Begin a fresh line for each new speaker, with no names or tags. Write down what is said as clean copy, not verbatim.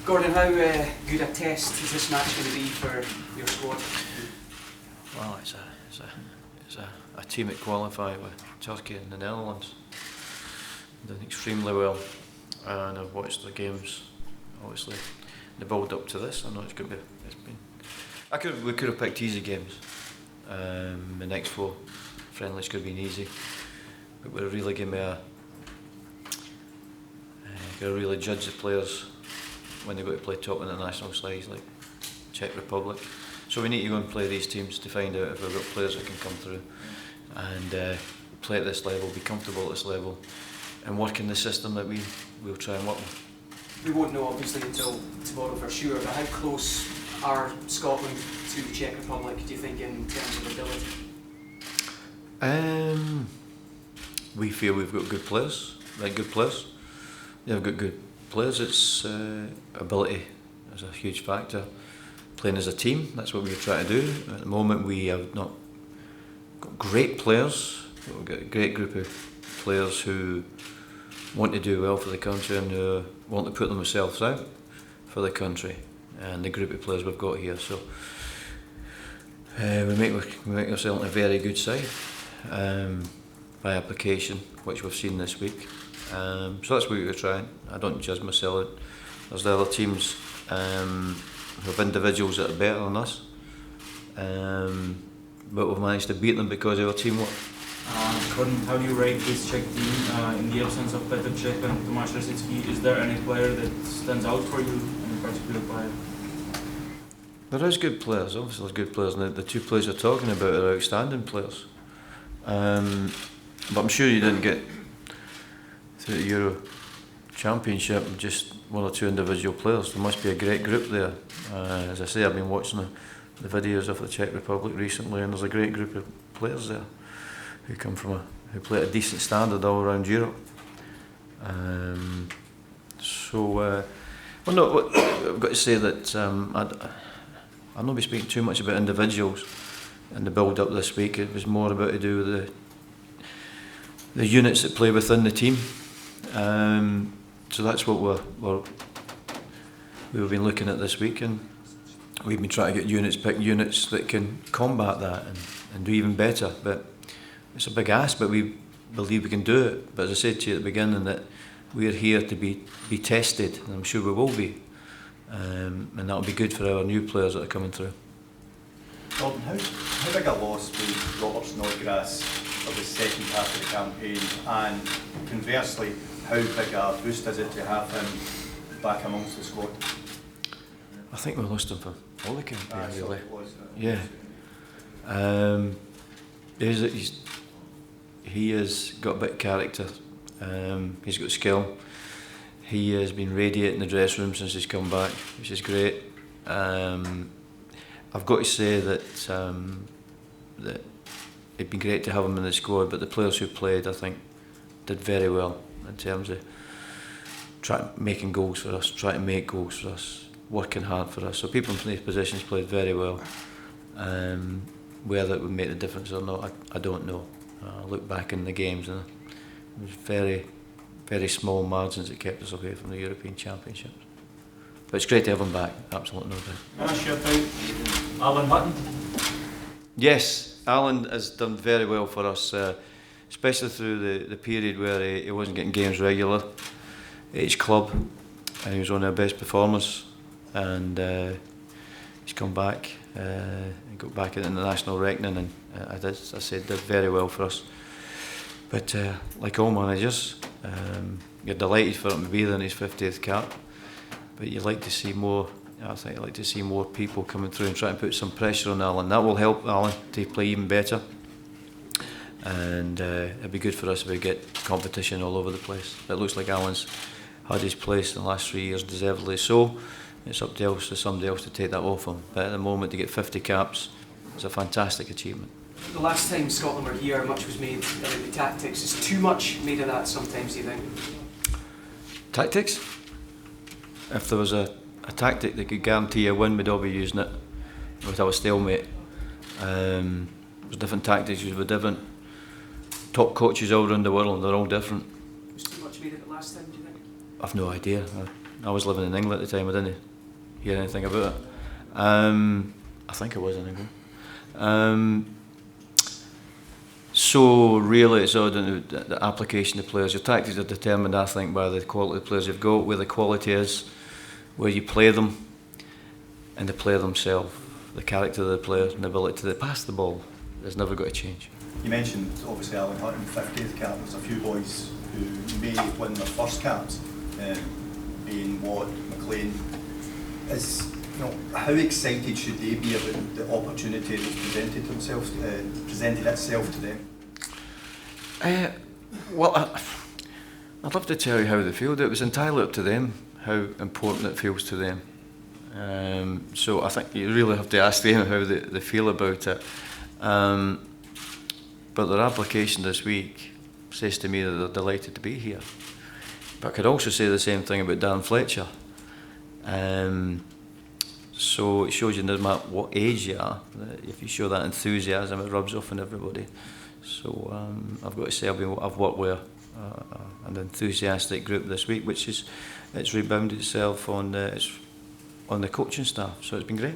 Gordon, how good a test is this match going to be for your squad?
Well, it's a team that qualified with Turkey and the Netherlands. Done extremely well, and I've watched the games. Obviously, the build up to this. I know it's going to be. We could have picked easy games. The next four friendlies could have been easy, but we're really going to really judge the players when they go to play top international sides like Czech Republic. So we need to go and play these teams to find out if we've got players that can come through and play at this level, be comfortable at this level, and work in the system that we'll try and work with.
We won't know obviously until tomorrow for sure, but how close are Scotland to the Czech Republic, do you think, in terms of ability?
We feel we've got good players, good players. They've got good players. It's ability is a huge factor. Playing as a team, that's what we're trying to do. At the moment we have not got great players, but we've got a great group of players who want to do well for the country and who want to put themselves out for the country, and the group of players we've got here. So we make ourselves a very good side by application, which we've seen this week. So that's what we're trying. I don't judge myself. There's the other teams who have individuals that are better than us, but we've managed to beat them because of our teamwork.
Gordon, how do you rate this Czech team in the absence of Pre-Czech and Tomáš Rosický? Is there any player that stands out for you, any particular player?
There is good players, obviously there's good players, and the two players you're talking about are outstanding players. But I'm sure you didn't get to the Euro Championship with just one or two individual players. There must be a great group there. As I say, I've been watching the videos of the Czech Republic recently, and there's a great group of players there who come from who play at a decent standard all around Europe. I've got to say that I'll not be speaking too much about individuals in the build-up this week. It was more about to do with the units that play within the team. So that's what we've been looking at this week, and we've been trying to pick units that can combat that and do even better. But it's a big ask, but we believe we can do it. But as I said to you at the beginning, that we're here to be tested, and I'm sure we will be. And that'll be good for our new players that are coming through.
Gordon, how big a loss was Robert Snodgrass of the second half of the campaign, and conversely, how big a boost is it to have him back amongst the squad?
I think we lost him for all the campaign, really.
Yeah.
He has got a bit of character. He's got skill. He has been radiating the dressing room since he's come back, which is great. I've got to say that it'd been great to have him in the squad, but the players who played, I think, did very well in terms of making goals for us, trying to make goals for us, working hard for us. So people in these positions played very well. Whether it would make the difference or not, I don't know. I look back in the games and it was very, very small margins that kept us away from the European Championships. But it's great to have him back, absolutely no doubt.
Alan Hutton?
Yes, Alan has done very well for us, especially through the period where he wasn't getting games regular at his club, and he was one of our best performers, and he's come back and got back in the national reckoning, and did very well for us. But like all managers, you're delighted for him to be there in his 50th cap, but you'd like to see more. I think I'd like to see more people coming through and trying to put some pressure on Alan. That will help Alan to play even better, and it'd be good for us if we get competition all over the place. It looks like Alan's had his place in the last 3 years, deservedly so. It's up to somebody else to take that off him. But at the moment, to get 50 caps is a fantastic achievement.
The last time Scotland were here, much was made about the tactics. Is too much made of that sometimes, do you think?
Tactics? If there was a tactic that could guarantee a win, we'd all be using it with our stalemate. There's different tactics with different top coaches all around the world, and they're all different.
Was too much made of it last time, do you think?
I've no idea. I was living in England at the time. I didn't hear anything about it. I think I was in England. So really it's all down to the application of players. Your tactics are determined, I think, by the quality of players you've got, where the quality is, where you play them, and the player themselves, the character of the player and the ability to pass the ball. It's never got to change.
You mentioned obviously Alan Hutton, 50th cap. There's a few boys who may win their first caps, being Watt, McLean. How excited should they be about the opportunity that's presented itself to them?
Well, I'd love to tell you how they feel. It was entirely up to them how important it feels to them. So I think you really have to ask them how they feel about it. But their application this week says to me that they're delighted to be here. But I could also say the same thing about Dan Fletcher. So it shows you no matter what age you are, if you show that enthusiasm, it rubs off on everybody. So I've got to say I've worked with an enthusiastic group this week, which it's rebounded itself on the coaching staff. So it's been great.